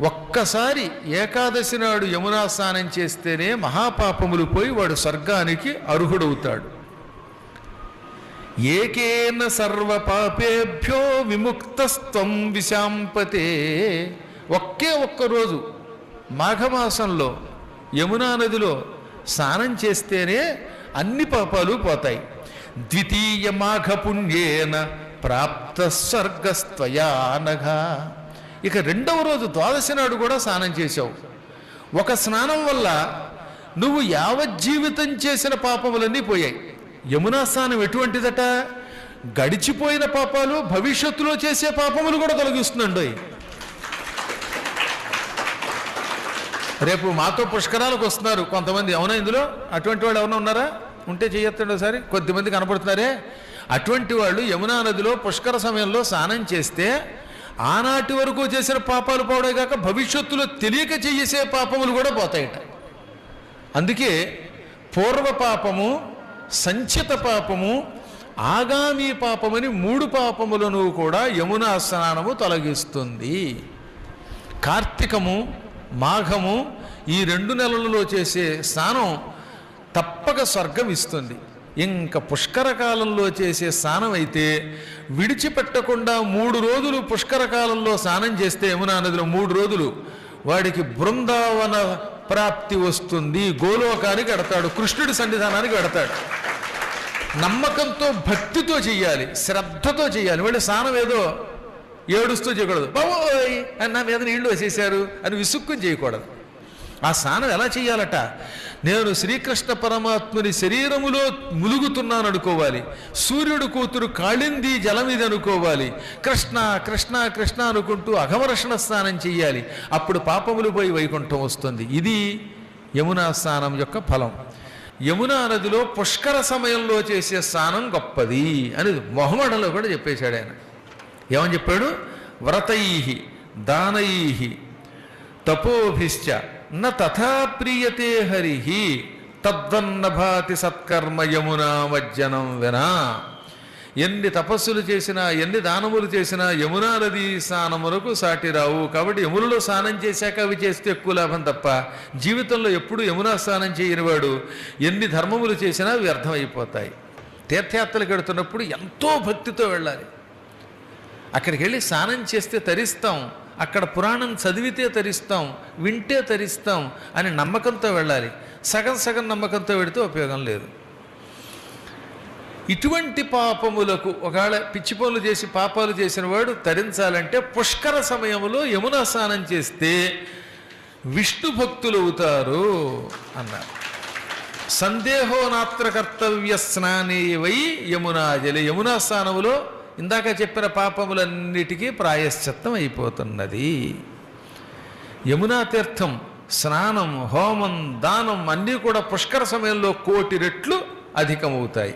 ఒక్కసారి ఏకాదశి నాడు యమునా స్నానం చేస్తేనే మహాపాపములు పోయి వాడు స్వర్గానికి అర్హుడవుతాడు. ఏకేన సర్వపాపేభ్యో విముక్తస్త్వం విశాంపతే. ఒక్కరోజు మాఘమాసంలో యమునా నదిలో స్నానం చేస్తేనే అన్ని పాపాలు పోతాయి. ద్వితీయ మాఘ పుణ్యేన ప్రాప్త స్వర్గస్త్వయానఘ. ఇక రెండవ రోజు ద్వాదశి నాడు కూడా స్నానం చేశావు. ఒక స్నానం వల్ల నువ్వు యావజ్జీవితం చేసిన పాపములన్నీ పోయాయి. యమునా స్నానం ఎటువంటిదట? గడిచిపోయిన పాపాలు, భవిష్యత్తులో చేసే పాపములు కూడా తొలగిస్తుందండి. రేపు మాతో పుష్కరాలకు వస్తున్నారు కొంతమంది, అవునా? ఇందులో అటువంటి వాళ్ళు ఎవరైనా ఉన్నారా? ఉంటే చేయొద్దండి ఒకసారి. కొద్దిమంది కనపడుతున్నారే. అటువంటి వాళ్ళు యమునా నదిలో పుష్కర సమయంలో స్నానం చేస్తే ఆనాటి వరకు చేసిన పాపాలు పోవడే కాక భవిష్యత్తులో తెలియక చేసే పాపములు కూడా పోతాయట. అందుకే పూర్వ పాపము, సంచిత పాపము, ఆగామి పాపమని 3 పాపములను కూడా యమునా స్నానము తొలగిస్తుంది. కార్తీకము, మాఘము ఈ 2 నెలలలో చేసే స్నానం తప్పక స్వర్గం ఇస్తుంది. ఇంకా పుష్కర కాలంలో చేసే స్నానం అయితే విడిచిపెట్టకుండా 3 రోజులు పుష్కర కాలంలో స్నానం చేస్తే యమునా నదిలో 3 రోజులు వాడికి బృందావన ప్రాప్తి వస్తుంది. గోలోకానికి వెడతాడు, కృష్ణుడి సన్నిధానానికి వెడతాడు. నమ్మకంతో భక్తితో చెయ్యాలి, శ్రద్ధతో చెయ్యాలి. వాళ్ళు స్నానం ఏదో ఏడుస్తూ చేయకూడదు, బాబోయ్ అని నా మీద నీళ్లు వేసేశారు అని విసుక్కుని చేయకూడదు. ఆ స్నానం ఎలా చెయ్యాలట? నేను శ్రీకృష్ణ పరమాత్ముని శరీరములో ములుగుతున్నాను అనుకోవాలి. సూర్యుడు కూతురు కాళింది జలం ఇది అనుకోవాలి. కృష్ణ కృష్ణ కృష్ణ అనుకుంటూ అఘమర్షణ స్నానం చెయ్యాలి. అప్పుడు పాపములు పోయి వైకుంఠం వస్తుంది. ఇది యమునా స్నానం యొక్క ఫలం. యమునా నదిలో పుష్కర సమయంలో చేసే స్నానం గొప్పది అని మొహమ్మడంలో కూడా చెప్పేశాడు ఆయన. ఏమని చెప్పాడు? వ్రతైః దానైః తపోభిశ్చ న తథా ప్రియతే హరిః తద్వన్న భాతి సత్కర్మ యమునా మజ్జనం వినా. ఎన్ని తపస్సులు చేసినా, ఎన్ని దానములు చేసినా యమునా నది స్నానములకు సాటి రావు. కాబట్టి యమునలో స్నానం చేశాక అవి చేస్తే ఎక్కువ లాభం తప్ప జీవితంలో ఎప్పుడు యమునా స్నానం చేయనివాడు ఎన్ని ధర్మములు చేసినా వ్యర్థమైపోతాయి. తీర్థయాత్రలకు వెడుతున్నప్పుడు ఎంతో భక్తితో వెళ్ళాలి. అక్కడికి వెళ్ళి స్నానం చేస్తే తరిస్తాం, అక్కడ పురాణం చదివితే తరిస్తాం, వింటే తరిస్తాం అని నమ్మకంతో వెళ్ళాలి. సగం సగం నమ్మకంతో వెడితే ఉపయోగం లేదు. ఇటువంటి పాపములకు ఒకవేళ పిచ్చి పనులు చేసి పాపాలు చేసిన వాడు తరించాలంటే పుష్కర సమయంలో యమునా స్నానం చేస్తే విష్ణు భక్తులు అవుతారు అన్నారు. సందేహో నాత్ర కర్తవ్య స్నానే వై యమునాజలి. యమునా స్నానములో ఇందాక చెప్పిన పాపములన్నిటికీ ప్రాయశ్చిత్తం అయిపోతున్నది. యమునా తీర్థం, స్నానం, హోమం, దానం అన్నీ కూడా పుష్కర సమయంలో 1,000,000 రెట్లు అధికమవుతాయి.